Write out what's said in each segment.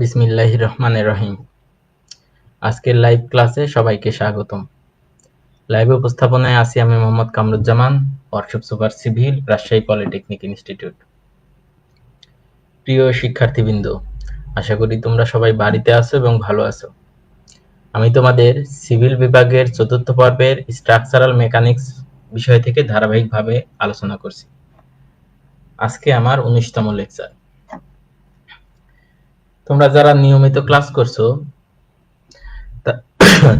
বিসমিল্লাহির রহমানির রহিম। আজকের লাইভ ক্লাসে সবাইকে স্বাগতম। লাইভে উপস্থাপনায় আছি আমি Mohammad Kamruzzaman, workshop super civil, Rajshahi polytechnic institute. প্রিয় শিক্ষার্থীবৃন্দ, আশা করি তোমরা সবাই বাড়িতে আছো এবং ভালো আছো। আমি তোমাদের সিভিল বিভাগের চতুর্থ পর্বের স্ট্রাকচারাল মেকানিক্স বিষয় থেকে ধারাবাহিকভাবে আলোচনা করছি। আজকে আমার 19তম লেকচার। তোমরা যারা নিয়মিত ক্লাস করছো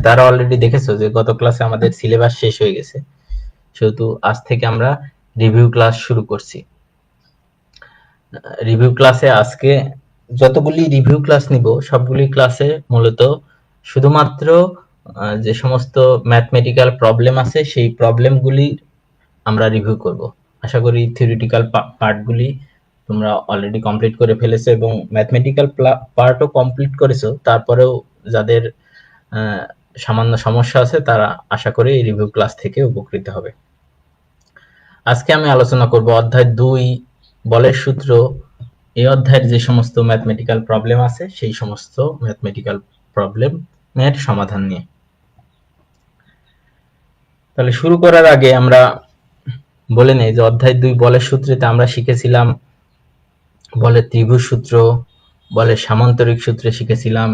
তারা অলরেডি দেখেছো যে গত ক্লাসে আমাদের সিলেবাস শেষ হয়ে গেছে, সেহেতু আজ থেকে আমরা রিভিউ ক্লাস শুরু করছি। রিভিউ ক্লাসে আজকে যতগুলি রিভিউ ক্লাস নিব সবগুলি ক্লাসে মূলত শুধুমাত্র যে সমস্ত ম্যাথমেটিক্যাল প্রবলেম আছে সেই প্রবলেমগুলি আমরা রিভিউ করব। আশা করি থিওরিটিক্যাল পার্টগুলি তোমরা অলরেডি কমপ্লিট করে ফেলেছো এবং ম্যাথমেটিক্যাল পার্টও কমপ্লিট করেছো। তারপরেও যাদের সামান্য সমস্যা আছে তারা আশা করি এই রিভিউ ক্লাস থেকে উপকৃত হবে। আজকে আমি আলোচনা করব অধ্যায় 2 বলের সূত্র। এই অধ্যায়ের যে সমস্ত ম্যাথমেটিক্যাল প্রবলেম আছে সেই সমস্ত ম্যাথমেটিক্যাল প্রবলেমের সমাধান নিয়ে। তাহলে শুরু করার আগে আমরা বলে নেই যে অধ্যায় 2 বলের সূত্রেতে আমরা শিখেছিলাম বলের ত্রিভুজ সূত্র, বলের সামান্তরিক সূত্রে শিখেছিলাম,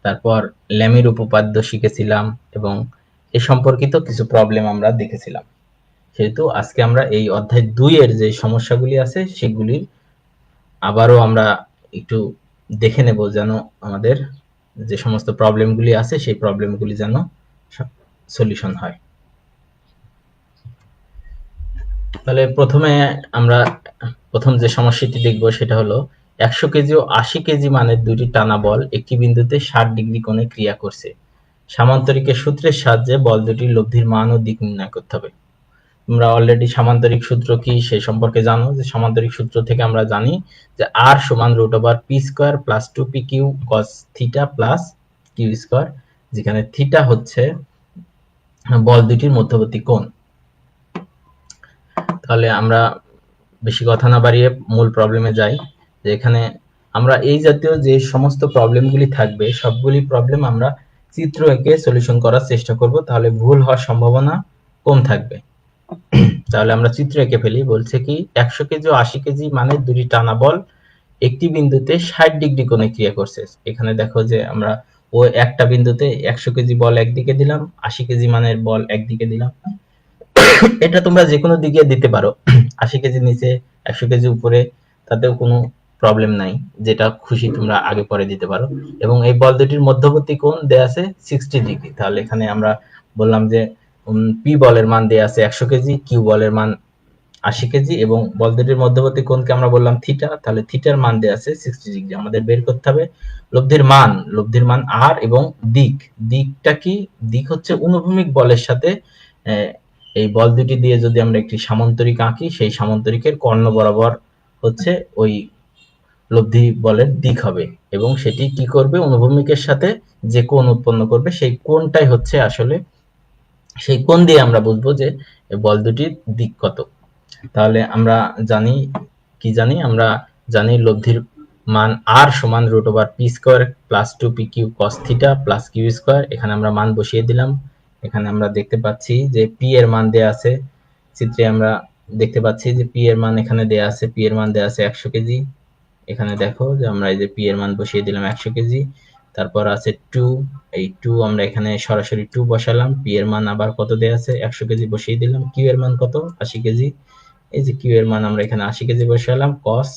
তারপর ল্যামির উপপাদ্য শিখেছিলাম এবং এ সম্পর্কিত কিছু প্রবলেম আমরা দেখেছিলাম। সেহেতু আজকে আমরা এই অধ্যায় 2 এর যে সমস্যাগুলি আছে সেগুলি আবারও আমরা একটু দেখে নেব, যেন আমাদের যে সমস্ত প্রবলেমগুলি আছে সেই প্রবলেমগুলি যেন সলিউশন হয়। তাহলে প্রথমে আমরা প্রথম যে সমস্যাটি দেখব সেটা হলো 100 কেজি ও 80 কেজি মানের দুটি টানা বল একটি বিন্দুতে 60 ডিগ্রি কোণে ক্রিয়া করছে। সামান্তরিকের সূত্রের সাহায্যে বল দুটির লব্ধির মান ও দিক নির্ণয় করতে হবে। তোমরা অলরেডি সামান্তরিক সূত্র কি সেই সম্পর্কে জানো, যে সামান্তরিক সূত্র থেকে আমরা জানি যে r সমান √p² plus 2pq cos theta plus q square, যেখানে থিটা হচ্ছে বল দুটির মধ্যবর্তী কোণ। তাহলে আমরা বেশি কথা না বাড়িয়ে মূল প্রবলেমে যাই। যে এখানে আমরা এই জাতীয় যে সমস্ত প্রবলেমগুলি থাকবে সবগুলি প্রবলেম আমরা চিত্র এঁকে সলিউশন করার চেষ্টা করব, তাহলে ভুল হওয়ার সম্ভাবনা কম থাকবে। তাহলে আমরা চিত্র এঁকে ফেলি। বলছে কি 100 কেজি ও 80 কেজি মানের দুটি টানা বল একটি বিন্দুতে 60 ডিগ্রি কোণে ক্রিয়া করছে। এখানে দেখো যে আমরা ও একটা বিন্দুতে 100 কেজি বল একদিকে দিলাম, 80 কেজি মানের বল একদিকে দিলাম। এটা তোমরা যে কোনো দিকে দিতে পারো, 80 কেজি নিচে 100 কেজি উপরে, তাতেও কোনো প্রবলেম নাই, যেটা খুশি তোমরা আগে পরে দিতে পারো। এবং এই বল দুটির মধ্যবর্তী কোণ দেয়া আছে 60 ডিগ্রি। তাহলে এখানে আমরা বললাম যে পি বলের মান দেয়া আছে 100 কেজি, কিউ বলের মান 80 কেজি এবং বল দুটির মধ্যবর্তী কোণকে আমরা বললাম থিটা। তাহলে থিটার মান দেয়া আছে 60 ডিগ্রি। আমাদের বের করতে হবে লব্ধির মান আর এবং দিকটা কি? দিক হচ্ছে অনুভূমিক বলের সাথে এই বল দুটি দিয়ে যদি আমরা একটি সামান্তরিক আঁকি, সেই সামান্তরিকের কর্ণ বরাবর হচ্ছে ওই লব্ধি বলের দিক হবে এবং সেটি কি করবে? অনুভূমিকের সাথে যে কোণ উৎপন্ন করবে সেই কোণটাই হচ্ছে আসলে, সেই কোণ দিয়ে আমরা বুঝবো যে বল দুটির দিক কত। তাহলে আমরা আমরা জানি লব্ধির মান r সমান √p² plus 2pq cos theta plus q square. এখানে আমরা মান বসিয়ে দিলাম। এখানে আমরা দেখতে পাচ্ছি যে p এর মান দেয়া আছে চিত্রে, আমরা দেখতে পাচ্ছি যে p এর মান এখানে দেয়া আছে, p এর মান দেয়া আছে 100 কেজি। এখানে দেখো যে আমরা এই যে p এর মান বসিয়ে দিলাম 100 কেজি, তারপর আছে 2, এই 2 আমরা এখানে সরাসরি 2 বসালাম। p এর মান আবার কত দেয়া আছে 100 কেজি বসিয়ে দিলাম। q এর মান কত? 80 কেজি। এই যে q এর মান আমরা এখানে 80 কেজি বসালাম। cos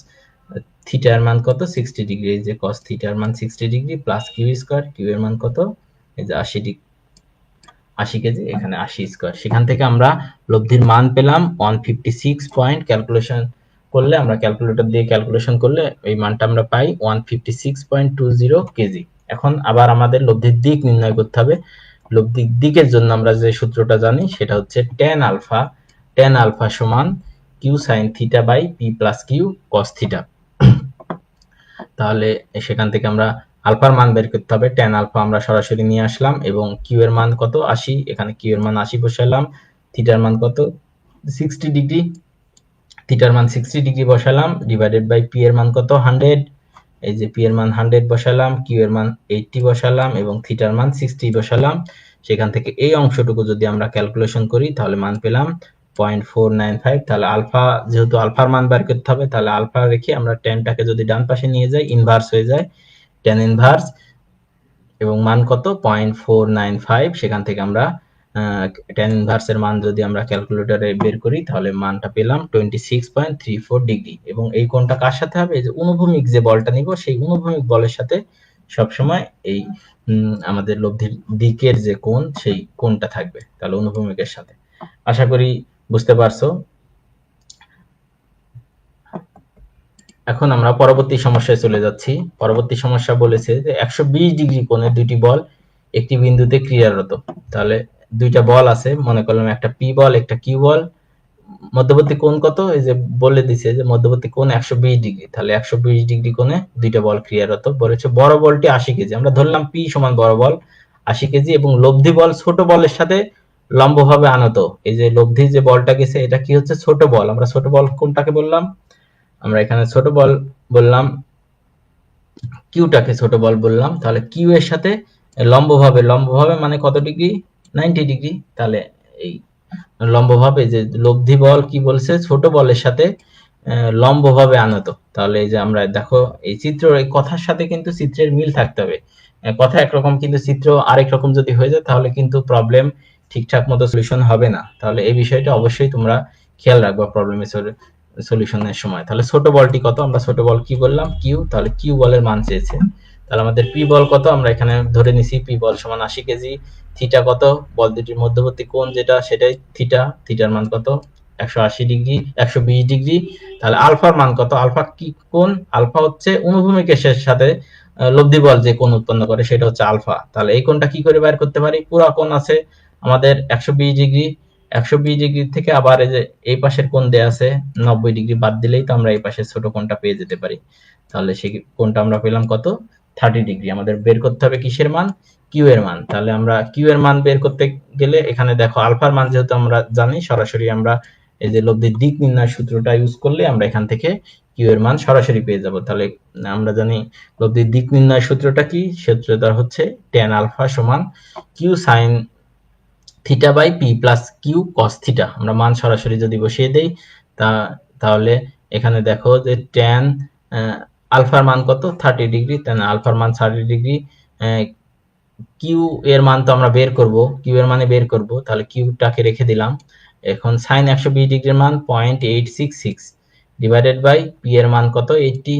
থিটার মান কত? 60 ডিগ্রি। এই যে cos থিটার মান 60 degree plus q square, q এর মান কত? এই যে 80 কেজি, এখানে 80 স্কয়ার। সেখান থেকে আমরা লব্ধির মান পেলাম 156 পয়েন্ট। ক্যালকুলেশন করলে, আমরা ক্যালকুলেটর দিয়ে ক্যালকুলেশন করলে এই মানটা আমরা পাই 156.20 কেজি। এখন আবার আমাদের লব্ধির দিক নির্ণয় করতে হবে। লব্ধির দিকের জন্য আমরা যে সূত্রটা জানি সেটা হচ্ছে tan আলফা সমান q sin theta by p plus q cos theta. তাহলে সেখান থেকে আমরা আলফার মান বের করতে হবে। tan আলফা আমরা সরাসরি নিয়ে আসলাম এবং q এর মান কত? 80। এখানে q এর মান 80 বসালাম। থিটার মান কত? 60 ডিগ্রি। থিটার মান 60 ডিগ্রি বসালাম, ডিভাইডেড বাই p এর মান কত? 100। এই যে পি এর মান 100 বসালাম, কিউ এর মান 80 বসালাম এবং থিটার মান 60 বসালাম। সেখান থেকে এই অংশটুকু যদি আমরা ক্যালকুলেশন করি তাহলে মান পেলাম 0.495। তাহলে আলফা, যেহেতু আলফার মান বের করতে হবে, তাহলে আলফা রেখে আমরা টেনটাকে যদি ডান পাশে নিয়ে যাই ইনভার্স হয়ে যায়, টেন ইনভার্স এবং মান কত 0.495। সেখান থেকে আমরা টেন ইনভার্স এর মান যদি আমরা ক্যালকুলেটরে বের করি তাহলে মানটা পেলাম 26.34 ডিগ্রি। এবং এই কোণটা কার সাথে হবে? এই যে অনুভূমিক যে বলটা নিব সেই অনুভূমিক বলের সাথে সবসময় এই আমাদের লব্ধির দিকের যে কোণ সেই কোণটা থাকবে, তাহলে অনুভূমিকের সাথে। আশা করি বুঝতে পারছো। এখন আমরা পরবর্তী সমস্যায় চলে যাচ্ছি। পরবর্তী সমস্যা বলেছে যে 120 ডিগ্রি কোণে দুইটি বল একটি বিন্দুতে ক্রিয়ারত। তাহলে দুইটা বল আছে, মনে করলাম একটা পি বল একটা কিউ বল। মধ্যবর্তী কোণ কত? এই যে বলে দিছে যে মধ্যবর্তী কোণ 120 ডিগ্রি। তাহলে 120 ডিগ্রি কোণে দুইটা বল ক্রিয়ারত। বলেছে বড় বলটি 80 কেজি। আমরা ধরলাম পি সমান বড় বল 80 কেজি এবং লব্ধি বল ছোট বলের সাথে লম্বভাবে আনত। এই যে লব্ধি যে বলটা গেছে এটা কি হচ্ছে? ছোট বল। আমরা ছোট বল কোনটাকে বললাম? আমরা এখানে ছোট বল বললাম কিউটাকে ছোট বল বললাম। তাহলে কিউ এর সাথে লম্বভাবে মানে কত ডিগ্রি? 90 ডিগ্রি। তাহলে এই লম্বভাবে যে লব্ধি বল কি বলছে? ছোট বলের সাথে লম্বভাবে আনত। তাহলে এই যে আমরা দেখো এই চিত্র, এই কথার সাথে কিন্তু চিত্রের মিল থাকতে হবে। কথা একরকম কিন্তু চিত্র আরেক রকম যদি হয়ে যায় তাহলে কিন্তু প্রবলেম ঠিকঠাক মতো সলিউশন হবে না। তাহলে এই বিষয়টা অবশ্যই তোমরা খেয়াল রাখবা প্রবলেমের সলিউশনের সময়। তাহলে ছোট বলটি কত? আমরা ছোট বল কি বললাম? কিউ। তাহলে কিউ বলের মান চেয়েছে। তাহলে আমাদের পি বল কত? আমরা এখানে ধরে নিছি পি বল সমান 80 কেজি। থিটা কত? বল দুটির মধ্যবর্তী কোণ যেটা সেটাই থিটা। থিটার মান কত? 180 ডিগ্রি, 120 ডিগ্রি। তাহলে আলফার মান কত? আলফা কি কোণ? আলফা হচ্ছে অনুভূমিকের সাথে লব্ধি বল যে কোণ উৎপন্ন করে সেটা হচ্ছে আলফা। তাহলে এই কোণটা কি করে বের করতে পারি? পুরা কোণ আছে আমাদের 120 ডিগ্রি। 120 ডিগ্রি থেকে আবার এই যে এই পাশের কোণ দেয়া আছে 90 ডিগ্রি, বাদ দিলেই তো আমরা এই পাশের ছোট কোণটা পেয়ে যেতে পারি। তাহলে সেই কোণটা আমরা পেলাম কত? 30 ডিগ্রি। আমাদের বের করতে হবে কিসের মান? কিউ এর মান। তাহলে আমরা কিউ এর মান বের করতে গেলে এখানে দেখো আলফার মান যেহেতু আমরা জানি, সরাসরি আমরা এই যে লব্ধির দিক নির্ণয় সূত্রটা ইউজ করলে আমরা এখান থেকে কিউ এর মান সরাসরি পেয়ে যাব। তাহলে আমরা জানি লব্ধির দিক নির্ণয় সূত্রটা কি? সূত্রটা হচ্ছে tan আলফা সমান q sin theta by p plus q cos theta. আমরা মান সরাসরি যদি বসিয়ে দেই তাহলে এখানে দেখো যে tan আলফার মান কত? 30 ডিগ্রি। tan আলফার মান 30 ডিগ্রি। কিউ এর মান তো আমরা বের করব, কিউ এর মানে বের করব। তাহলে কিউটাকে রেখে দিলাম। এখন sin 120 ডিগ্রির মান 0.866 ডিভাইডেড বাই পি এর মান কত? 80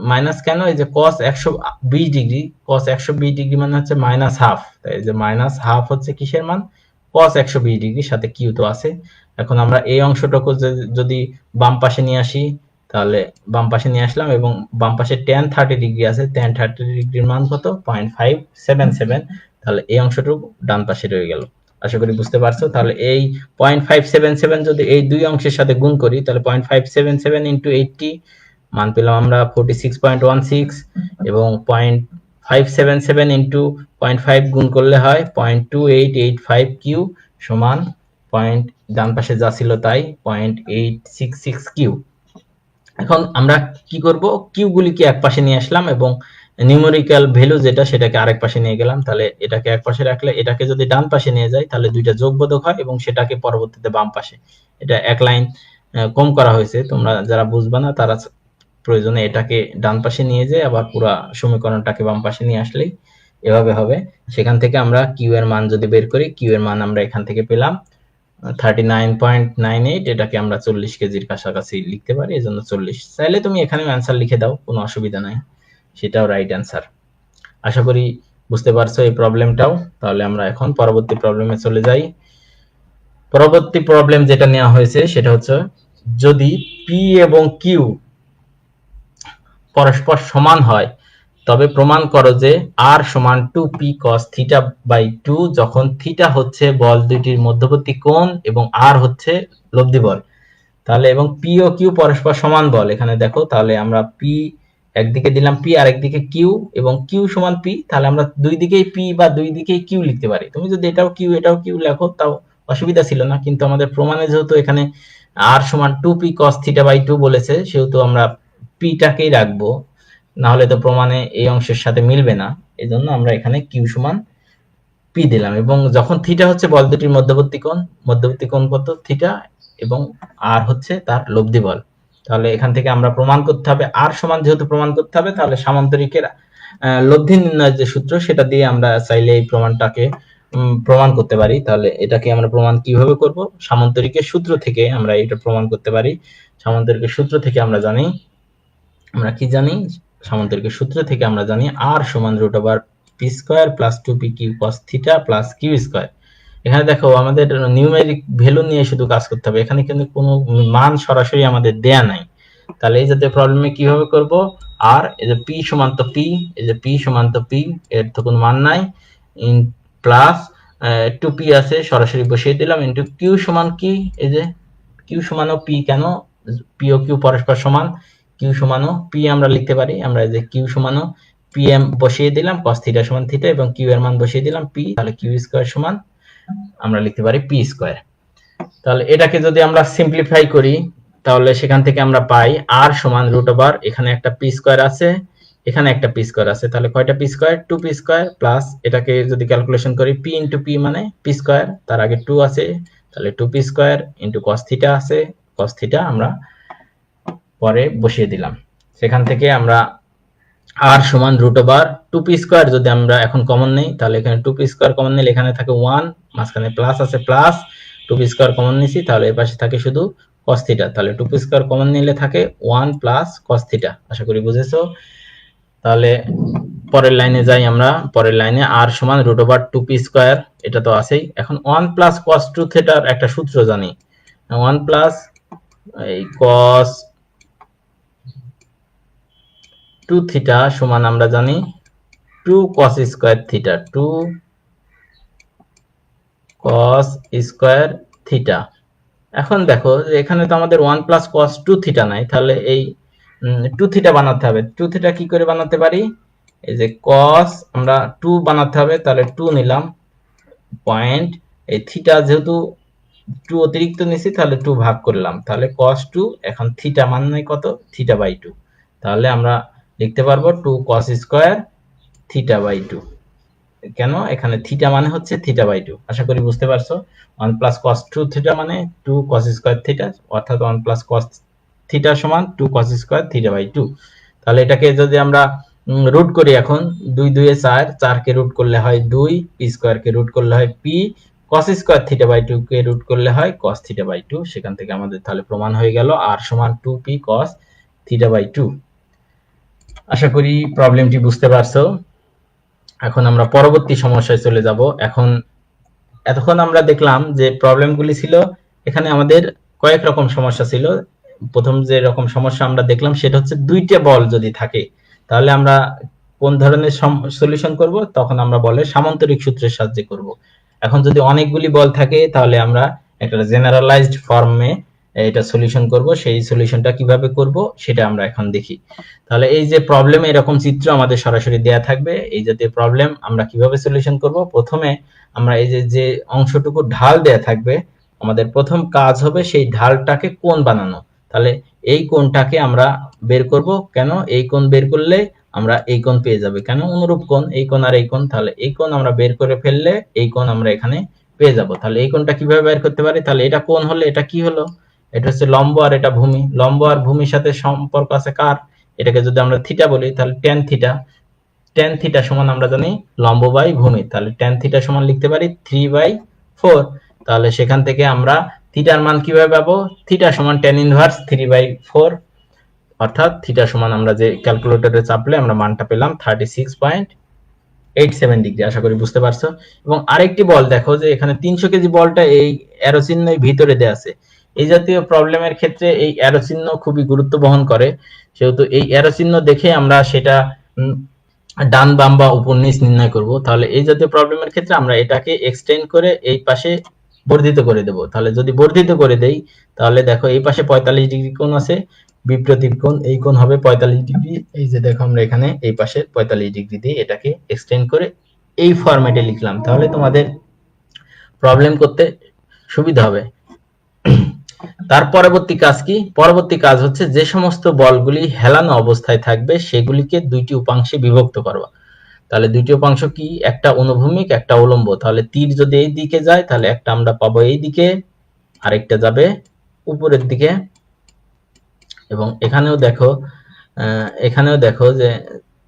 মাইনাস কেন? এই যে cos 120 ডিগ্রি, cos 120 ডিগ্রি মানে হচ্ছে মাইনাস হাফ। তাই যে মাইনাস হাফ হচ্ছে কিসের মান? cos 120 ডিগ্রি, সাথে কিউ তো আছে। এখন আমরা এই অংশটুকু যদি বাম পাশে নিয়ে আসি, তাহলে বাম পাশে নিয়ে আসলাম এবং বাম পাশে tan 30 ডিগ্রি আছে। tan 30 ডিগ্রির মান কত? 0.577। তাহলে এই অংশটুকু ডান পাশে রয়ে গেল। আশা করি বুঝতে পারছো। তাহলে এই 0.577 যদি এই দুই অংশের সাথে গুণ করি তাহলে 0.577 ইন্টু 80 মান পেলাম আমরা 46.16 এবং 0.577 ইন্টু 0.5 গুণ করলে হয় 0.2885 কিউ সমান ডান পাশে যা ছিল তাই 0.866 কিউ। এখন আমরা কি করব? কিউ গুলিকে এক পাশে নিয়ে আসলাম এবং নিউমেরিক্যাল ভ্যালু যেটা সেটাকে আরেক পাশে নিয়ে গেলাম। তাহলে এটাকে এক পাশে রাখলে এটাকে যদি ডান পাশে নিয়ে যাই তাহলে দুইটা যোগবোধক হয় এবং সেটাকে পরবর্তীতে বাম পাশে, এটা এক লাইন কম করা হয়েছে, তোমরা যারা বুঝবা না তারা প্রয়োজনে এটাকে ডান পাশে নিয়ে যায় আবার পুরো সমীকরণটাকে বাম পাশে নিয়ে আসলেই এভাবে হবে। সেখান থেকে আমরা কিউ এর মান যদি বের করি, কিউ এর মান আমরা এখান থেকে পেলাম 39.98। এটাকে আমরা 40 কেজির কাছাকাছি লিখতে পারি, এজন্য 40। চাইলে তুমি এখানে অ্যান্সার লিখে দাও, কোনো অসুবিধা নাই, সেটাও রাইট অ্যান্সার। আশা করি বুঝতে পারছো এই প্রবলেমটাও। তাহলে আমরা এখন পরবর্তী প্রবলেমে চলে যাই। পরবর্তী প্রবলেম যেটা নেওয়া হয়েছে সেটা হচ্ছে যদি পি এবং কিউ পরস্পর সমান হয় তবে প্রমাণ করো যে r সমান 2p cos থিটা বাই 2 যখন থিটা হচ্ছে বল দুইটির মধ্যবর্তী কোণ এবং r হচ্ছে লব্ধি বল। তাহলে এবং p ও q পরস্পর সমান বল। এখানে দেখো তাহলে আমরা p একদিকে দিলাম p আর একদিকে q এবং q সমান p, তাহলে আমরা দুই দিকেই p বা দুই দিকেই q লিখতে পারি। তুমি যদি এটাও q এটাও q লেখো তাও অসুবিধা ছিল না, কিন্তু আমাদের প্রমাণে যেহেতু এখানে r সমান 2p cos থিটা বাই 2 বলেছে সেহেতু আমরা পিটাকেই রাখবো, না হলে তো প্রমাণে এই অংশের সাথে মিলবে না। এই জন্য আমরা এখানে কিউ সমান পি দিলাম, এবং যখন থিটা হচ্ছে বল দুটির মধ্যবর্তী কোণ কত থিটা, এবং আর হচ্ছে তার লব্ধি বল। তাহলে এখান থেকে আমরা প্রমাণ করতে হবে, আর সমান যেহেতু প্রমাণ করতে হবে, তাহলে সামান্তরিকের লব্ধি নির্ণয়ের যে সূত্র সেটা দিয়ে আমরা চাইলে এই প্রমাণটাকে প্রমাণ করতে পারি। তাহলে এটাকে আমরা প্রমাণ কিভাবে করব? সামান্তরিকের সূত্র থেকে আমরা এটা প্রমাণ করতে পারি। সামান্তরিকের সূত্র থেকে আমরা জানি, আমরা কি জানি, সামান্তরিকের সূত্র থেকে আমরা জানি আর সমান root over p square plus 2p q cos theta plus q square. এখানে দেখো আমাদের নিউমেরিক ভ্যালু নিয়ে শুধু কাজ করতে হবে, এখানে কিন্তু কোনো মান সরাসরি আমাদের দেয়া নাই। তাহলে এই জাতীয় প্রবলেমে কিভাবে করব? আর এই যে পি সমান তো পি, এই যে পি সমান তো পি, এর তো কোনো মান নাই, ইন প্লাস 2p আছে সরাসরি বসিয়ে দিলাম, ইনটু কিউ সমান কি, এই যে কিউ সমানও পি, কেন পি ও কিউ পরস্পর সমান, কিউ সমানও পি আমরা লিখতে পারি, আমরা এই যে কিউ সমানও পি এম বসিয়ে দিলাম, cos থিটা সমান থিটা, এবং কিউ এর মান বসিয়ে দিলাম পি, তাহলে কিউ স্কয়ার সমান আমরা লিখতে পারি পি স্কয়ার। তাহলে এটাকে যদি আমরা সিম্পলিফাই করি, তাহলে সেখান থেকে আমরা পাই আর সমান রুট ওভার, এখানে একটা পি স্কয়ার আছে, এখানে একটা পি স্কয়ার আছে, তাহলে কয়টা P square? 2p square, plus এটাকে যদি ক্যালকুলেশন করি পি ইনটু পি মানে পি স্কয়ার, তার আগে 2 আছে, তাহলে 2p square into cos theta আছে, cos থিটা আমরা পরে বসিয়ে দিলাম। সেখান থেকে আমরা আর সমান রুট ওভার 2p স্কয়ার, যদি আমরা এখন কমন নেই, তাহলে এখানে 2p স্কয়ার কমন নিলে এখানে থাকে 1, মাঝখানে প্লাস আছে, প্লাস 2p স্কয়ার কমন নিছি, তাহলে এর পাশে থাকে শুধু cos থিটা, তাহলে 2p স্কয়ার কমন নিলে থাকে 1 প্লাস cos থিটা। আশা করি বুঝেছো। তাহলে পরের লাইনে যাই আমরা, পরের লাইনে আর সমান রুট ওভার 2p স্কয়ার, এটা তো আছেই। এখন 1 প্লাস cos 2 থিটার একটা সূত্র জানি, 1 প্লাস এই cos 2 থিটা সমান আমরা জানি 2 cos square theta, 2 cos square theta. এখন দেখো এখানে তো আমাদের 1 প্লাস cos 2 থিটা নাই, তাহলে এই 2 থিটা বানাতে হবে। 2 থিটা কি করে বানাতে পারি? এই যে cos আমরা 2 বানাতে হবে, তাহলে 2 নিলাম পয়েন্ট, এই থিটা যেহেতু 2 অতিরিক্ত নিছি, তাহলে 2 ভাগ করলাম, তাহলে cos 2, এখন থিটা মান নাই কত? থিটা বাই 2, তাহলে আমরা লিখতে পারবো 2 cos স্কয়ার থিটা বাই 2। কেন? এখানে থিটা মানে হচ্ছে থিটা বাই 2। আশা করি বুঝতে পারছো। 1 প্লাস cos 2 থিটা মানে 2 cos স্কয়ার থিটা, অর্থাৎ 1 প্লাস cos থিটা সমান 2 cos স্কয়ার থিটা বাই 2। তাহলে এটাকে যদি আমরা রুট করি, এখন 2 2 এ 4, 4 কে রুট করলে হয় 2, পি স্কয়ার কে রুট করলে হয় p, cos square theta by 2 কে রুট করলে হয় cos থিটা বাই 2। সেখান থেকে আমাদের তাহলে প্রমাণ হয়ে গেল আর সমান 2p cos থিটা বাই 2। আশা করি প্রবলেমটি বুঝতে পারছো। এখন আমরা পরবর্তী সমস্যায় চলে যাব। এখন এতক্ষণ আমরা দেখলাম যে প্রবলেমগুলি ছিল, এখানে আমাদের কয়েক রকম সমস্যা ছিল। প্রথম যে রকম সমস্যা আমরা দেখলাম সেটা হচ্ছে দুইটা বল যদি থাকে, তাহলে আমরা কোন ধরনের সলিউশন করব? তখন আমরা বলের সামান্তরিক সূত্রের সাহায্যে করব। এখন যদি অনেকগুলি বল থাকে, তাহলে আমরা একটা জেনারেলাইজড ফর্মে এটা সলিউশন করব। সেই সলিউশনটা কিভাবে করব সেটা আমরা এখন দেখি। তাহলে এই যে প্রবলেম, এরকম চিত্র আমাদের সরাসরি দেয়া থাকবে। এই জাতীয় প্রবলেম আমরা কিভাবে সলিউশন করব? প্রথমে আমরা এই যে অংশটুকু ঢাল দেয়া থাকবে, আমাদের প্রথম কাজ হবে সেই ঢালটাকে কোণ বানানো। তাহলে এই কোণটাকে আমরা বের করব। কেন? এই কোণ বের করলে আমরা এই কোণ পেয়ে যাবে। কেন? অনুরূপ কোণ, এই কোণ আর এই কোণ। তাহলে এই কোণ আমরা বের করে ফেললে এই কোণ আমরা এখানে পেয়ে যাব। তাহলে এই কোণটা কিভাবে বের করতে পারি? তাহলে এটা কোণ হলে এটা কি হলো? এটা হচ্ছে লম্ব আর এটা ভূমি। লম্ব আর ভূমির সাথে সম্পর্ক আছে কার? এটাকে যদি আমরা থিটা বলি, তাহলে tan থিটা, tan থিটা সমান আমরা জানি লম্ব বাই ভূমি, তাহলে tan থিটা সমান লিখতে পারি 3/4। তাহলে সেখান থেকে আমরা থিটার মান কিভাবে পাবো? থিটা সমান tan ইনভার্স 3/4, অর্থাৎ থিটা সমান আমরা যে ক্যালকুলেটরে চাপলে আমরা মানটা পেলাম 36.87 ডিগ্রি। আশা করি বুঝতে পারছো। এবং আরেকটি বল দেখো যে এখানে 300 কেজি বলটা এই অ্যারো চিহ্নের ভিতরে দেয়া আছে। এই জাতীয় প্রবলেমের ক্ষেত্রে এই অ্যারো চিহ্ন খুবই গুরুত্ব বহন করে, সেহেতু এই অ্যারো চিহ্ন দেখে আমরা সেটা ডান বাম বা উপর নিচ নির্ণয় করব। তাহলে এই জাতীয় প্রবলেমের ক্ষেত্রে আমরা এটাকে এক্সটেন্ড করে এই পাশে বর্ধিত করে দেব। তাহলে যদি বর্ধিত করে দেই, তাহলে দেখো এই পাশে 45 ডিগ্রি কোণ আছে, বিপরীত কোণ, এই কোণ হবে 45 ডিগ্রি। এই যে দেখো আমরা এখানে এই পাশে 45 ডিগ্রি দিয়ে এটাকে এক্সটেন্ড করে এই ফরম্যাটে লিখলাম, তাহলে তোমাদের প্রবলেম করতে সুবিধা হবে। তার পরবর্তী কাজ কি? পরবর্তী কাজ হচ্ছে যে সমস্ত বলগুলি হেলানো অবস্থায় থাকবে সেগুলিকে দুইটি উপাংশে বিভক্ত করবা। তাহলে দুইটি উপাংশ কি? একটা অনুভূমিক, একটা উলম্ব। তাহলে তীর যদি এই দিকে যায় তাহলে একটা আমরা পাবো এই দিকে, আরেকটা যাবে উপরের দিকে। এবং এখানেও দেখো যে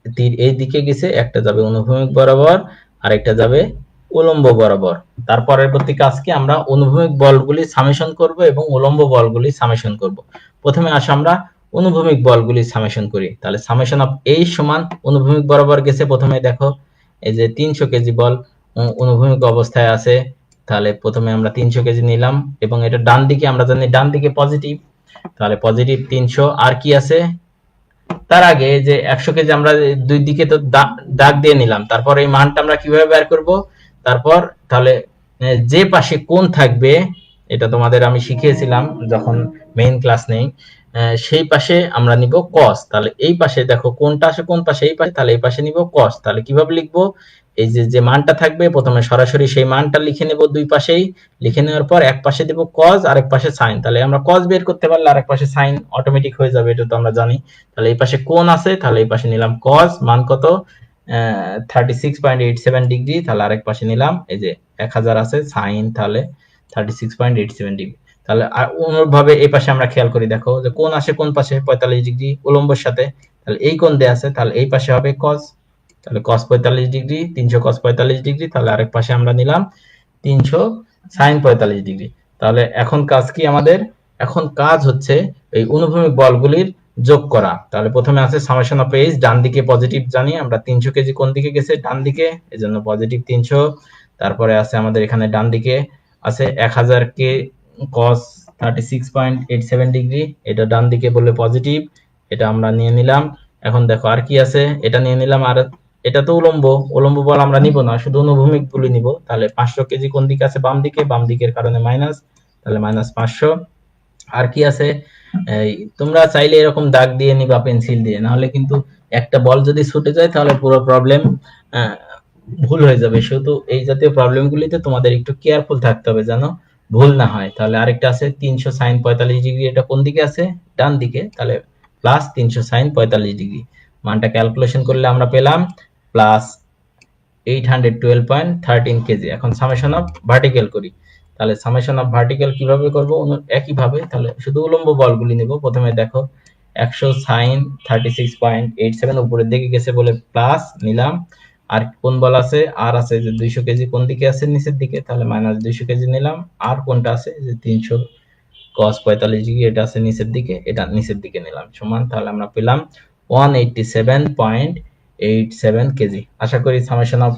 তীর এই দিকে গেছে, একটা যাবে অনুভূমিক বরাবর, আরেকটা যাবে উলম্ব বরাবর। তার পরবর্তী কাজ কি? আমরা অনুভূমিক বলগুলি সামেশন করব এবং উলম্ব বলগুলি সামেশন করব। প্রথমে আসো আমরা অনুভূমিক বলগুলি সামেশন করি। তাহলে সামেশন অফ এই সমান অনুভূমিক বরাবর গেছে। প্রথমে দেখো এই যে 300 কেজি বল অনুভূমিক অবস্থায় আছে, তাহলে প্রথমে আমরা 300 কেজি নিলাম এবং এটা ডান দিকে, আমরা জানি ডান দিকে পজিটিভ, তাহলে পজিটিভ 300। আর কি আছে তার আগে? যে 100 কেজি আমরা দুই দিকে তো দাগ দিয়ে নিলাম, তারপর এই মানটা আমরা কিভাবে বের করব? তারপর তাহলে যে পাশে কোণ থাকবে, এটা তোমাদের আমি শিখিয়েছিলাম যখন মেইন ক্লাস নেই, সেই পাশে আমরা নিব cos। তাহলে এই পাশে দেখো কোনটা আসে, কোন পাশে? এই পাশে, তাহলে এই পাশে নিব cos। তাহলে কিভাবে লিখবো? এই যে যে মানটা থাকবে প্রথমে সরাসরি সেই মানটা লিখে নেব দুই পাশেই। লিখে নেওয়ার পর এক পাশে দেব cos, আরেক পাশে sin। তাহলে আমরা cos বের করতে পারলে আরেক পাশে sin অটোমেটিক হয়ে যাবে, এটা তো আমরা জানি। তাহলে এই পাশে কোণ আছে, তাহলে এই পাশে নিলাম cos, মান কত? 36.87 ডিগ্রি। তাহলে আরেক পাশে নিলাম এই যে 1000 আছে sin, তাহলে 36.87 ডিগ্রি। তাহলে অনুরূপভাবে এই পাশে আমরা খেয়াল করি, দেখো যে কোণ আসে কোন পাশে? 45 ডিগ্রি উলম্বর সাথে। তাহলে এই কোণ দেয়া আছে, তাহলে এই পাশে হবে cos। তাহলে cos 45 ডিগ্রি, 300 cos 45 ডিগ্রি। তাহলে আরেক পাশে আমরা নিলাম 300 sin 45 ডিগ্রি। তাহলে এখন কাজ কি আমাদের? এখন কাজ হচ্ছে এই অনুভূমিক বলগুলির যোগ করা। তাহলে প্রথমে আছে সামেশন অফ এইচ, ডান দিকে পজিটিভ জানি আমরা, 300 কেজি কোন দিকে গেছে? ডান দিকে, এজন্য পজিটিভ 300। তারপরে আছে আমাদের এখানে ডান দিকে আছে 1000 কে cos 36.87 ডিগ্রি, এটা ডান দিকে বললে পজিটিভ, এটা আমরা নিয়ে নিলাম। এখন দেখো আর কি আছে, এটা নিয়ে নিলাম। আর এটা তো উলম্ব, উলম্ব বল আমরা নিব না, শুধু অনুভূমিক গুলি নিব। তাহলে 500 কেজি কোন দিকে আছে? বাম দিকে, বাম দিকের কারণে মাইনাস, তাহলে মাইনাস 500। আর কি আছে? তোমরা চাইলে এরকম দাগ দিয়ে নিবা পেন্সিল দিয়ে, নাহলে কিন্তু একটা বল যদি ছুটে যায় তাহলে পুরো প্রবলেম ভুল হয়ে যাবে। শুধু এই জাতীয় প্রবলেমগুলিতে তোমাদের একটু কেয়ারফুল থাকতে হবে যেন ভুল না হয়। তাহলে আরেকটা আছে 300 sin 45 ডিগ্রি, এটা কোন দিকে আছে? ডান দিকে, তাহলে প্লাস 300 sin 45 ডিগ্রি। মানটা ক্যালকুলেশন করলে আমরা পেলাম প্লাস 812.13 কেজি। এখন সামেশন অফ ভার্টিক্যাল করি। তাহলে সামেশন অফ ভার্টিক্যাল কিভাবে করব? একইভাবে, তাহলে শুধু উলম্ব বলগুলি নিব। প্রথমে দেখো 100 sin 36.87 উপরের দিকে গেছে বলে প্লাস নিলাম। আর কোন বল আছে? আর আছে যে 200 কেজি কোন দিকে আছে? নিচের দিকে, তাহলে মাইনাস 200 কেজি নিলাম। আর কোনটা আছে? যে 300 cos 45 ডিগ্রি, এটা আছে নিচের দিকে, এটা নিচের দিকে নিলাম সমান। তাহলে আমরা পেলাম 187.87 কেজি। আশা করি সামেশন অফ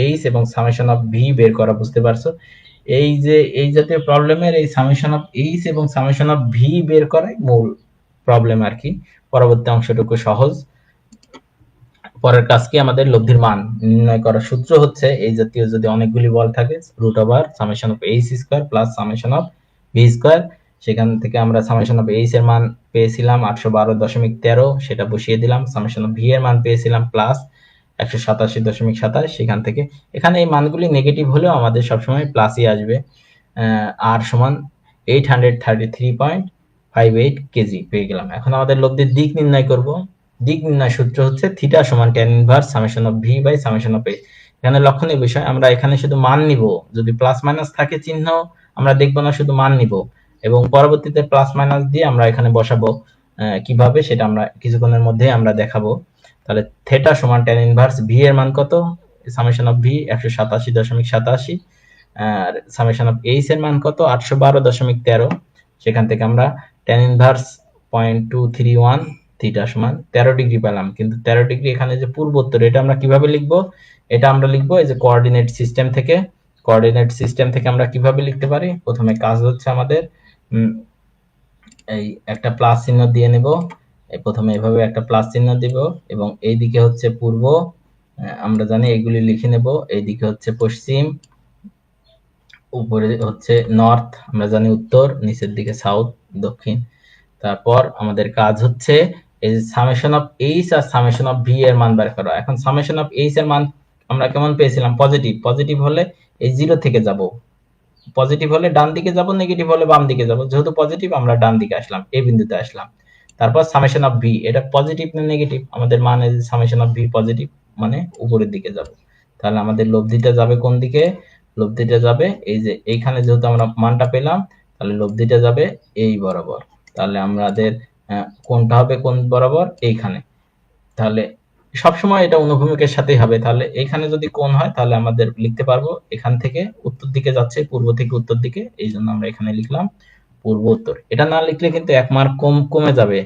এইচ এবং সামেশন অফ ভি বের করা বুঝতে পারছো। এই যে এই জাতীয় প্রবলেমের এই সামেশন অফ এইচ এবং সামেশন অফ ভি বের করাই মূল প্রবলেম আর কি। পরবর্তী অংশটুকু সহজ। পরের কাজ কি? আমাদের লব্ধির মান নির্ণয় করার সূত্র হচ্ছে এই জাতীয় যদি অনেকগুলি বল থাকে, root over summation of h square plus summation of v square. সেখান থেকে আমরা সামেশন অফ এইচ এর মান পেয়েছিলাম 812.13, সেটা বসিয়ে দিলাম। সামেশন অফ ভি এর মান পেয়েছিলাম প্লাস 187.27, সেখান থেকে এখানে এই মানগুলি নেগেটিভ হলেও আমাদের সবসময় প্লাসই আসবে। আর সমান 833.58 কেজি পেয়ে গেলাম। এখন আমাদের লব্ধির দিক নির্ণয় করব। দিক নির্ণয় সূত্র হচ্ছে থিটা সমান tan inverse summation of v by summation of h. এখানে লক্ষণীয় বিষয়, আমরা এখানে শুধু মান নিব, যদি প্লাস মাইনাস থাকে চিহ্ন আমরা দেখব না, শুধু মান নিব এবং পরবর্তীতে প্লাস মাইনাস দিয়ে আমরা এখানে বসাবো। কিভাবে সেটা আমরা কিছুক্ষণের মধ্যে আমরা দেখাবো। তাহলে থিটা সমান tan ইনভার্স ভি এর মান কত? সামেশন অফ ভি 187.87, আর সামেশন অফ এইচ এর মান কত? 812.13। সেখান থেকে আমরা tan ইনভার্স 0.231 থিটা সমান 13 ডিগ্রি পেলাম। কিন্তু 13 ডিগ্রি এখানে যে পূর্বোত্তর, এটা আমরা কিভাবে লিখবো? এটা আমরা লিখবো এই যে কোঅর্ডিনেট সিস্টেম থেকে। কোঅর্ডিনেট সিস্টেম থেকে আমরা কিভাবে লিখতে পারি? প্রথমে কাজ হচ্ছে আমাদের এই একটা প্লাস চিহ্ন দিয়ে নেব। প্রথমে এভাবে একটা প্লাস চিহ্ন দিব এবং এই দিকে হচ্ছে পূর্ব, আমরা জানি এগুলি লিখে নেব। এইদিকে হচ্ছে পশ্চিম, উপরে হচ্ছে নর্থ, আমরা জানি উত্তর, নিচের দিকে সাউথ দক্ষিণ। তারপর আমাদের কাজ হচ্ছে এই সামেশন অফ এইচ আর সামেশন অফ ভি এর মান বের করা। এখন সামেশন অফ এইচ এর মান আমরা কেমন পেয়েছিলাম? পজিটিভ। পজিটিভ হলে এই জিরো থেকে যাব, পজিটিভ হলে ডান দিকে যাব, নেগেটিভ হলে বাম দিকে যাব। যেহেতু পজিটিভ আমরা ডান দিকে আসলাম, এই বিন্দুতে আসলাম। তারপর সামেশন অফ ভি, এটা পজিটিভ না নেগেটিভ, আমাদের মানে সামেশন অফ ভি পজিটিভ, মানে উপরের দিকে যাব। তাহলে আমাদের লব্ধিটা যাবে কোন দিকে? লব্ধিটা যাবে এই যে এইখানে, যেহেতু আমরা মানটা পেলাম, তাহলে লব্ধিটা যাবে এই বরাবর। তাহলে আমাদের কোনটা হবে কোন বরাবর? এইখানে। তাহলে সবসময় এটা অনুভূমিকের সাথেই হবে। তাহলে এখানে যদি কোণ হয় তাহলে আমাদের লিখতে পারবো এখান থেকে উত্তর দিকে যাচ্ছে, পূর্ব থেকে উত্তর দিকে, এই জন্য আমরা এখানে লিখলাম পূর্ব উত্তর। এটা না লিখলে কিন্তু 1 মার্ক কমে যাবে।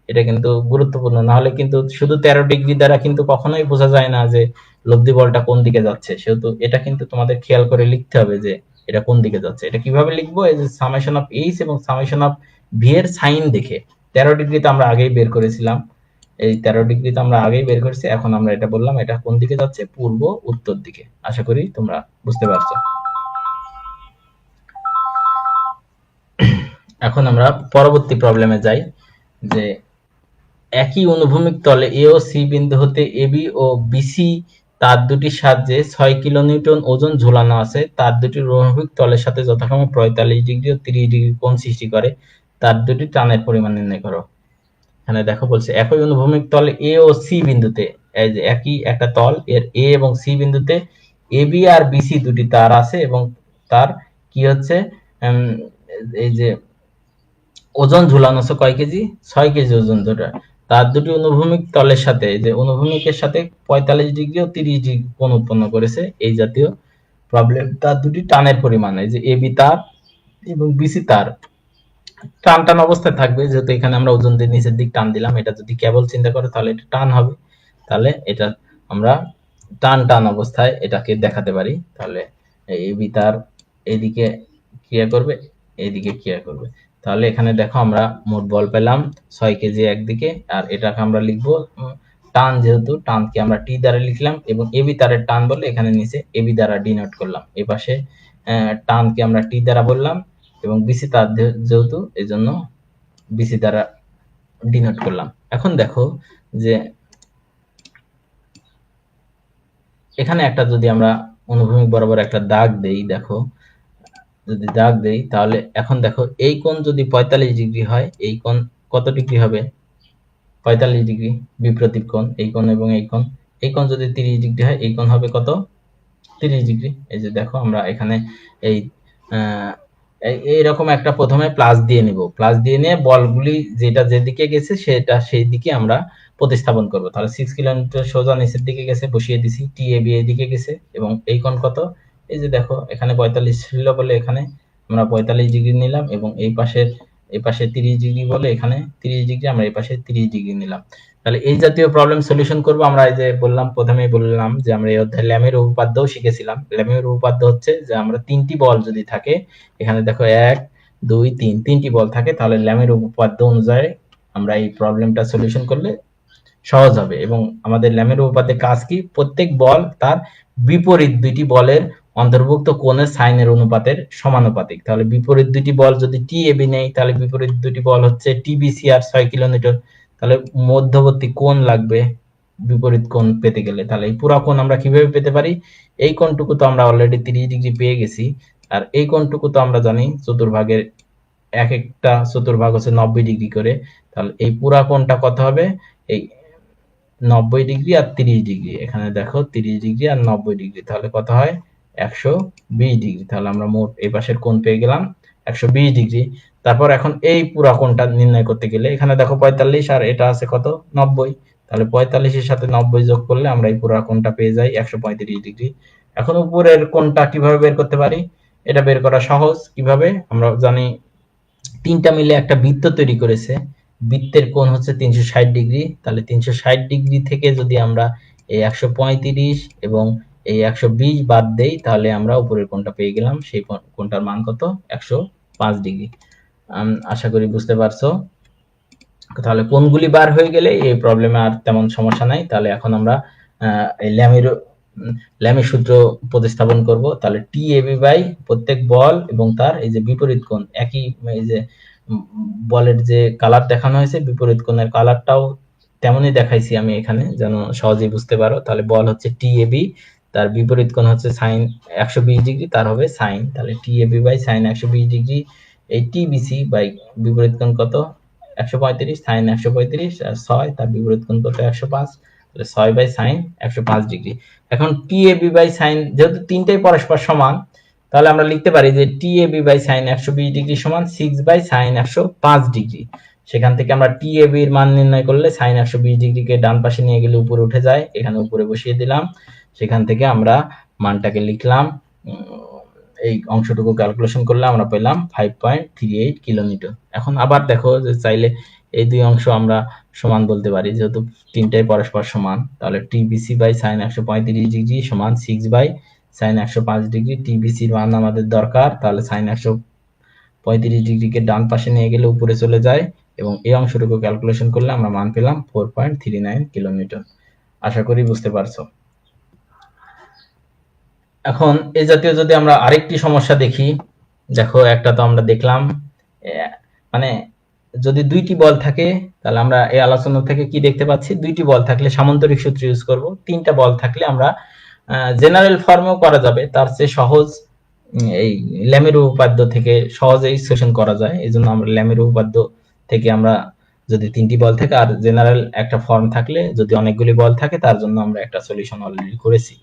এটা কিন্তু গুরুত্বপূর্ণ, না হলে কিন্তু শুধু 13 ডিগ্রি দ্বারা কিন্তু কখনোই বোঝা যায় না যে লব্ধি বলটা কোন দিকে যাচ্ছে। সেহেতু এটা কিন্তু তোমাদের খেয়াল করে লিখতে হবে যে এটা কোন দিকে যাচ্ছে। এটা কিভাবে লিখবো? এই যে সামেশন অফ এইচ এবং সামেশন অফ ভি এর সাইন দেখে। 13 ডিগ্রি তো আমরা আগেই বের করেছিলাম, এই 13 ডিগ্রি তো আমরা আগেই বের করেছি। এখন আমরা এটা বললাম এটা কোন দিকে যাচ্ছে? পূর্ব উত্তর দিকে। আশা করি তোমরা বুঝতে পারছো। এখন আমরা পরবর্তী প্রবলেমে যাই, যে একই অনুভূমিক তলে এ ও সি বিন্দু হতে এবি ও বিসি তার দুটির সাহায্যে 6 কিলোনিউটন ওজন ঝোলানো আছে। তার দুটির অনুভূমিক তলের সাথে যথাক্রমে 45 ডিগ্রি ও 30 ডিগ্রি কোণ সৃষ্টি করে। তার দুটি টানের পরিমাণ নির্ণয় করো। এখানে দেখো বলছে একই অনুভূমিক তল এ ও সি বিন্দুতে, এই যে একই একটা তল, এর এ এবং সি বিন্দুতে এবি আর বিসি দুটি তার আছে এবং তার কি হচ্ছে এই যে ওজন ঝুলানো আছে কয় কেজি? 6 কেজি ওজন ধরে। তার দুটি অনুভূমিক তলের সাথে, যে অনুভূমিকের সাথে 45 ডিগ্রি ও 30 ডিগ্রি কোণ উৎপন্ন করেছে, এই জাতীয় প্রবলেম। তার দুটি টানের পরিমাণ, এই যে এবি তার এবং বিসি তার টান টান অবস্থায় থাকবে। যেহেতু এখানে আমরা ওজন দিয়ে নিচের দিক টান দিলাম, এটা যদি কেবল চিন্তা করে তাহলে এটা টান হবে। তাহলে এটা আমরা টান টান অবস্থায় এটাকে দেখাতে পারি। তাহলে এবি তার এইদিকে ক্রিয়া করবে, এইদিকে ক্রিয়া করবে। তাহলে এখানে দেখো আমরা মোট বল পেলাম 6 কেজি একদিকে, আর এটাকে আমরা লিখবো টান, যেহেতু টানকে আমরা টি দ্বারা লিখলাম এবং এবি তারের টান বলে এখানে নিচে এবি দ্বারা ডিনোট করলাম। এই পাশে টানকে আমরা টি দ্বারা বললাম এবং বিসি তার যেহেতু এই জন্য বিসি দ্বারা ডিনোট করলাম। এখন দেখো যে এখানে একটা যদি আমরা অনুভূমিক বরাবর একটা দাগ দেই, দেখো যদি দাগ দেই তাহলে এখন দেখো এই কোণ যদি 45 ডিগ্রি হয়, এই কোণ কত ডিগ্রি হবে? 45 ডিগ্রি। বিপরীত কোণ এই কোণ এবং এই কোণ, এই কোণ যদি 30 ডিগ্রি হয়, এই কোণ হবে কত? 30 ডিগ্রি। এই যে দেখো আমরা এখানে এই এইরকম একটা প্রথমে প্লাস দিয়ে নিব, প্লাস দিয়ে নিয়ে বলগুলি যেটা যেদিকে গেছে সেটা সেই দিকে আমরা প্রতিস্থাপন করব। তাহলে 6 কিলোমিটার সোজা নিচের দিকে গেছে, বসিয়ে দিছি। টি এ বি এদিকে গেছে এবং এই কোণ কত? এই যে দেখো এখানে 45 ছিল বলে এখানে আমরা 45 ডিগ্রি নিলাম এবং এই পাশে 30 ডিগ্রি বলে এখানে 30 ডিগ্রি, আমরা এই পাশে 30 ডিগ্রি নিলাম। তাহলে এই জাতীয় প্রবলেম সলিউশন করব আমরা। এই যে বললাম, প্রথমেই বললাম যে আমরা এই অধ্যায়ে ল্যামের উপপাদ্যও শিখেছিলাম। ল্যামের উপপাদ্য হচ্ছে যে আমরা তিনটি বল যদি থাকে, এখানে দেখো 1 2 3 তিনটি বল থাকে, তাহলে ল্যামের উপপাদ্য অনুযায়ী আমরা এই প্রবলেমটা সলিউশন করলে সহজ হবে। এবং আমাদের ল্যামের উপপাদ্যের কাজ কি? প্রত্যেক বল তার বিপরীত দুইটি বলের অন্তর্ভুক্ত কোণের সাইনের অনুপাতের সমানুপাতিক। তাহলে বিপরীত দুইটি বল যদি টি এবি নেই, তাহলে বিপরীত দুটি বল হচ্ছে টি বিসি আর 6 কিলোমিটার। তাহলে মধ্যবর্তী কোণ লাগবে বিপরীত কোণ পেতে গেলে। তাহলে এই পুরো কোণ আমরা কিভাবে পেতে পারি? এই কোণটুকু তো আমরা অলরেডি 30 ডিগ্রি পেয়ে গেছি, আর এই কোণটুকু তো আমরা জানি চতুর্ভাগের এক একটা চতুর্ভাগ হচ্ছে 90 ডিগ্রি করে। তাহলে এই পুরো কোণটা কত হবে? এই 90 ডিগ্রি আর 30 ডিগ্রি, এখানে দেখো 30 ডিগ্রি আর 90 ডিগ্রি, তাহলে কত হয়? 120 ডিগ্রি। তাহলে আমরা মোট এই পাশের কোণ পেয়ে গেলাম 120 ডিগ্রি। তারপর এখন এই পুরা কোণটা নির্ণয় করতে গেলে এখানে দেখো 45 আর এটা আছে কত? 90। তাহলে 45 এর সাথে 90 যোগ করলে আমরা এই পুরা কোণটা পেয়ে যাই 135 ডিগ্রি। এখন উপরের কোণটা কিভাবে বের করতে পারি? এটা বের করা সহজ। কিভাবে? আমরা জানি তিনটা মিলে একটা বৃত্ত তৈরি করেছে, বৃত্তের কোণ হচ্ছে 360 ডিগ্রি। তাহলে 360 ডিগ্রি থেকে যদি আমরা এই 135 এবং এই 120 বাদ দেই, তাহলে আমরা উপরের কোণটা পেয়ে গেলাম। সেই কোণটার মান কত? 105 ডিগ্রি। আশা করি বুঝতে পারছো। তাহলে কোণগুলি বার হয়ে গেলে এই প্রবলেমে আর তেমন সমস্যা নাই। তাহলে এখন আমরা এই ল্যামের সূত্র প্রতিস্থাপন করব। তাহলে টি এবি বাই প্রত্যেক বল এবং তার এই যে বিপরীত কোণ, একই এই যে বলের যে কালার দেখানো হয়েছে বিপরীত কোণের কালারটাও তেমনই দেখাইছি আমি এখানে, যেন সহজেই বুঝতে পারো। তাহলে বল হচ্ছে টি এবি, তার বিপরীত কোণ হচ্ছে সাইন 120 ডিগ্রি, তার হবে সাইন, তাহলে টি A B by sine 120 degree, এই টি বিসি বাই বিপরীত কোণ কত 135, সাইন 135, আর 6 তার বিপরীত কোণ কত 105, তাহলে 6 বাই সাইন 105 ডিগ্রি। এখন T A B by sine, যেহেতু তিনটাই পরস্পর সমান, তাহলে আমরা লিখতে পারি যে T A B by sine 120 degree সমান 6 বাই সাইন 105 ডিগ্রি। সেখান থেকে আমরা টি এ বি এর মান নির্ণয় করলে সাইন 120 ডিগ্রিকে ডান পাশে নিয়ে গেলে উপরে উঠে যায়, এখানে উপরে বসিয়ে দিলাম, সেখান থেকে আমরা মানটাকে লিখলাম, এই অংশটুকু ক্যালকুলেশন করলে আমরা পেলাম 5.38 কিলোমিটার। এখন আবার দেখো যে চাইলে এই দুই অংশ আমরা সমান বলতে পারি, যেহেতু তিনটাই পরস্পর সমান, তাহলে টি বিসি বাই সাইন 135 ডিগ্রি সমান 6 বাই সাইন 105 ডিগ্রি। টি বিসির মান আমাদের দরকার, তাহলে সাইন 135 ডিগ্রিকে ডান পাশে নিয়ে গেলে উপরে চলে যায়, এবং এই অংশটুকু ক্যালকুলেশন করলে আমরা মান পেলাম 4.39 কিলোমিটার। আশা করি বুঝতে পারছো। এখন এই জাতীয় যদি আমরা আরেকটি সমস্যা দেখি, দেখো একটা তো আমরা দেখলাম, মানে যদি দুইটি বল থাকে, তাহলে আমরা এই আলোচনা থেকে কি দেখতে পাচ্ছি, দুইটি বল থাকলে সামান্তরিক সূত্র ইউজ করব, তিনটা বল থাকলে আমরা জেনারেল ফর্মেও করা যাবে, তার চেয়ে সহজ এই ল্যামের উপপাদ্য থেকে সহজেই সেশন করা যায়, এই জন্য আমরা ল্যামের উপপাদ্য থেকে আমরা যদি তিনটি বল থাকে আর জেনারেল একটা ফর্ম থাকলে যদি অনেকগুলি বল থাকে, তার জন্য আমরা একটা সলিউশন অলরেডি করেছি।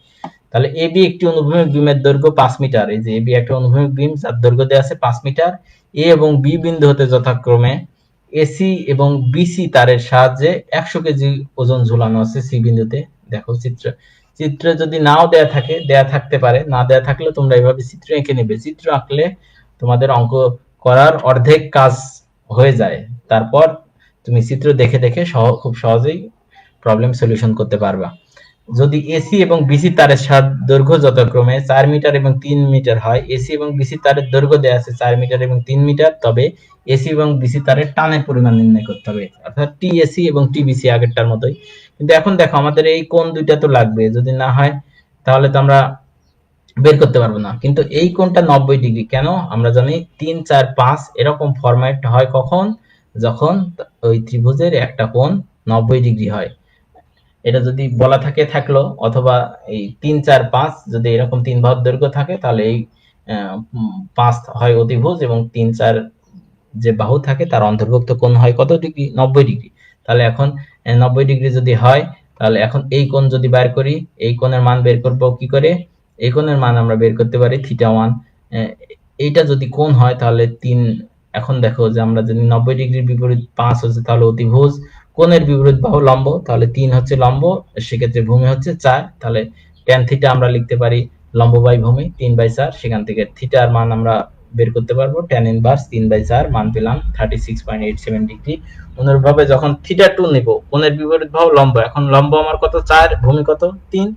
তাহলে এবি একটি অনুভূমিক বিমের দৈর্ঘ্য 5 মিটার, এই যে এবি একটা অনুভূমিক বিম যার দৈর্ঘ্য দেওয়া আছে 5 মিটার, এ এবং বি বিন্দু হতে যথাক্রমে এসি এবং বিসি তারের সাহায্যে 100 কেজি ওজন ঝুলানো আছে সি বিন্দুতে। দেখো চিত্রে যদি নাও দেয়া থাকে, দেয়া থাকতে পারে, না দেয়া থাকলে তোমরা এইভাবে চিত্র এঁকে নেবে, চিত্র আঁকলে তোমাদের অঙ্ক করার অর্ধেক কাজ হয়ে যায়, তারপর তুমি চিত্র দেখে দেখে খুব সহজেই প্রবলেম সলিউশন করতে পারবা। যদি এসি এবং বিসি তারের দৈর্ঘ্য যথাক্রমে 4 মিটার এবং 3 মিটার হয়, এসি এবং বিসি তারের দৈর্ঘ্য দেয়া আছে 4 মিটার এবং 3 মিটার, তবে এসি এবং বিসি তারের টানের পরিমাণ নির্ণয় করতে হবে, অর্থাৎ টিএসি এবং টিবিসি আগেরটার মতোই। কিন্তু এখন দেখো আমাদের এই কোণ দুইটা তো লাগবে, যদি না হয় তাহলে তো আমরা বের করতে পারবো না, কিন্তু এই কোণটা 90 ডিগ্রি, কেন আমরা জানি 3 4 5 এরকম ফরম্যাট হয় কখন, যখন ওই ত্রিভুজের একটা কোণ 90 ডিগ্রি হয়। এটা যদি বলা থাকে থাকলো, অথবা এই 3 4 5 যদি এরকম তিন বাহুর দৈর্ঘ্য থাকে, তাহলে এই 5 হয় অতিভুজ এবং 3 4 যে বাহু থাকে তার অন্তর্ভুক্ত কোণ হয় কত ডিগ্রি, 90 ডিগ্রি। তাহলে এখন 90 ডিগ্রি যদি হয়, তাহলে এখন এই কোণ যদি বের করি, এই কোণের মান বের করব কি করে, এই কোণের মান আমরা বের করতে পারি θ1, এইটা যদি কোণ হয় তাহলে 3, এখন দেখো যে আমরা যদি 90 ডিগ্রির বিপরীত 5 হচ্ছে তাহলে অতিভুজ, কোণের বিপরীত বাহু লম্ব, তাহলে 3 হচ্ছে লম্ব, সেক্ষেত্রে ভূমি হচ্ছে 4, তাহলে tan θ আমরা লিখতে পারি লম্ব বাই ভূমি 3/4, সেখান থেকে থিটার মান আমরা বের করতে পারবো, tan ইনভার্স 3/4 মান পেলাম 36.87 ডিগ্রি। অনুরূপভাবে যখন θ2 নিব, কোণের বিপরীত বাহু লম্ব, এখন লম্ব আমার কত 4, ভূমি কত 3,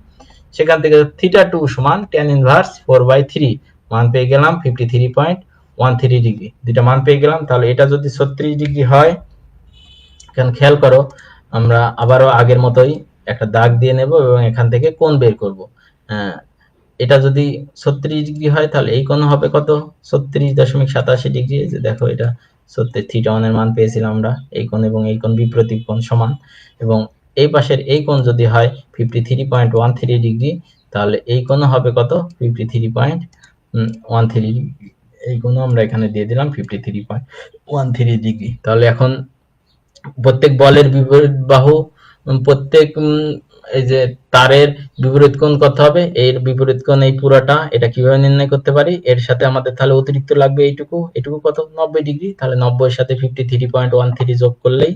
সেখান থেকে θ2 সমান tan ইনভার্স 4/3 মান পেয়ে গেলাম 53.13 ডিগ্রি, দুটো মান পেয়ে গেলাম। তাহলে এটা যদি 36 ডিগ্রি হয়, এখন খেয়াল করো আমরা আবারও আগের মতোই একটা দাগ দিয়ে নেব এবং এখান থেকে কোণ বের করব। এটা যদি 36 ডিগ্রি হয় তাহলে এই কোণ হবে কত 36.87 ডিগ্রি, যে দেখো এটা θ1 এর মান পেয়েছিলাম আমরা, এই কোণ এবং এই কোণ বিপরীত কোণ সমান, এবং এই পাশের এই কোণ যদি হয় 53.13 ডিগ্রি, তাহলে এই কোণ হবে কত 53.13 ডিগ্রি, এই কোণ আমরা এখানে দিয়ে দিলাম 53.13 ডিগ্রি। তাহলে এখন প্রত্যেক বলের বিপরীত বাহু, প্রত্যেক এই যে তারের বিপরীত কোণ কত হবে, এর বিপরীত কোণ এই পুরোটা, এটা কিভাবে নির্ণয় করতে পারি, এর সাথে আমাদের তাহলে অতিরিক্ত লাগবে এইটুকু, এটুকু কত 90 ডিগ্রি, তাহলে 90 এর সাথে 53.13 যোগ করলেই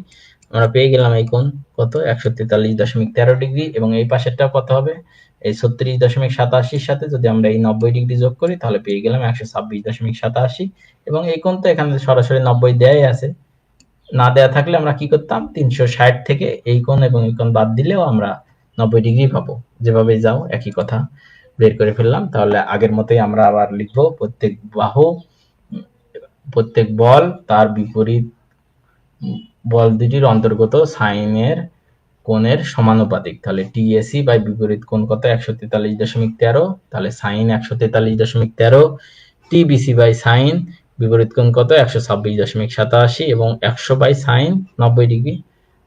আমরা পেয়ে গেলাম এই কোণ কত 143.13 ডিগ্রি, এবং এই পাশেরটা কত হবে এই 36.87 সাথে যদি আমরা এই 90 ডিগ্রি যোগ করি তাহলে পেয়ে গেলাম 126.87, এবং এই কোণ তো এখানে সরাসরি 90 দেয়াই আছে, না দেয়া থাকলে আমরা কি করতাম 360 থেকে এই কোণ এবং এই কোণ বাদ দিলেও আমরা 90 ডিগ্রি পাবো, যেভাবে যাও একই কথা বের করে ফেললাম। তাহলে আগের মতোই আমরা আবার লিখবো প্রত্যেক বাহু, প্রত্যেক বল তার বিপরীত বল দুটির অন্তর্গত সাইনের কোণের সমানুপাতিক, তাহলে টিএসি বাই বিপরীত কোণ কত 143.13, তাহলে সাইন 143.13, টিবিসি বাই সাইন বিপরীত কোণ কত 126.87 এবং 100 বাই সাইন 90 ডিগ্রি।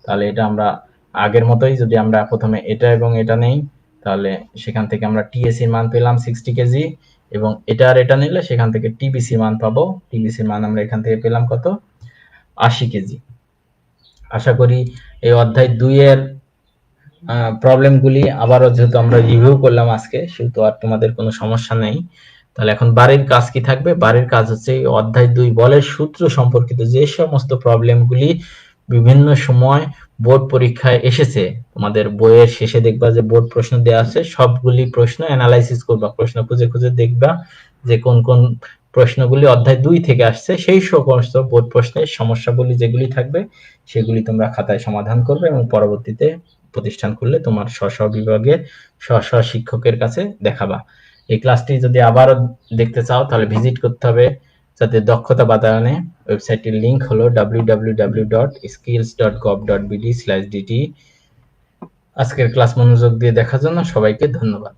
তাহলে এটা আমরা আগের মতোই যদি আমরা প্রথমে এটা এবং এটা নেই, তাহলে সেখান থেকে আমরা টিএসসি মান পেলাম 60 কেজি, এবং এটা নিলে সেখান থেকে টিবিসি মান পাবো। টিবিসি মান আমরা এখান থেকে পেলাম কত, 80 কেজি। আশা করি এই অধ্যায় 2 এর প্রবলেমগুলি আবারও যেহেতু আমরা রিভিউ করলাম আজকে, সেহেতু আর তোমাদের কোনো সমস্যা নেই। তাহলে এখন বাড়ির কাজ কি থাকবে? বাড়ির কাজ হচ্ছে অধ্যায় 2 বলের সূত্র সম্পর্কিত যে সমস্ত প্রবলেমগুলি বিভিন্ন সময় বোর্ড পরীক্ষায় এসেছে, তোমাদের বইয়ের শেষে দেখবা যে বোর্ড প্রশ্ন দেওয়া আছে, সবগুলি প্রশ্ন অ্যানালাইসিস করবা, প্রশ্ন খুঁজে খুঁজে দেখবা যে কোন কোন প্রশ্নগুলি অধ্যায় 2 থেকে আসছে, সেই সমস্ত বোর্ড প্রশ্নের সমস্যাগুলি যেগুলি থাকবে সেগুলি তোমরা খাতায় সমাধান করবে এবং পরবর্তীতে প্রতিষ্ঠান খুললে তোমার স্ব বিভাগে স্ব শিক্ষকের কাছে দেখাবা। এই ক্লাসটি যদি আবারও দেখতে চাও তাহলে ভিজিট করতে হবে যাতে দক্ষতা বাতায়নে। ওয়েবসাইটের লিংক হলো www.skills.gov.bd/dt। আজকের ক্লাস মনোযোগ দিয়ে দেখার জন্য সবাইকে ধন্যবাদ।